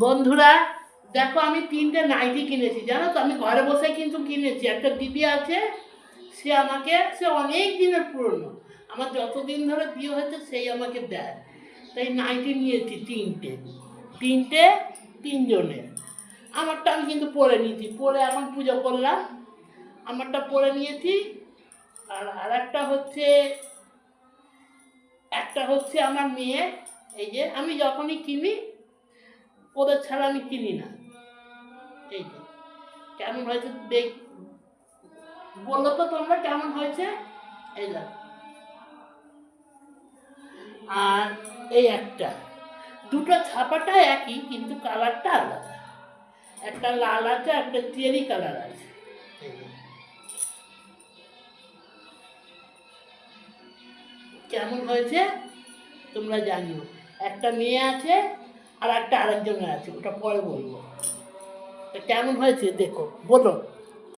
বন্ধুরা দেখো, আমি 3টে নাইটি কিনেছি, জানো তো? আমি ঘরে বসে কিন্তু কিনেছি। একটা দিদি আছে, সে অনেক দিনের পুরনো, আমার যতদিন ধরে বিয়ে হয়েছে সেই আমাকে দেয়। তাই নাইটি নিয়েছি 3টে, 3জনের। আমারটা আমি কিন্তু পরে নিয়েছি, পরে এখন পুজো করলাম, আমারটা পরে নিয়েছি। আর একটা হচ্ছে আমার মেয়ে। এই যে আমি যখনই কিনি ওদের ছাড়া আমি কিনি না। এই যে কেমন হয়েছে দেখ, বললো তো তোমরা কেমন হয়েছে? এই দেখো। আর এই একটা, দুটো ছাপাটা একই কিন্তু কালারটা আলাদা। একটা লাল আছে, একটা চেরি কালার আছে। এই যে, কেমন হয়েছে তোমরা জানিও। একটা মেয়ে আছে আর একটা আরেকজনের আছে, ওটা পরে বলবো। তা কেমন হয়েছে দেখো, বলো।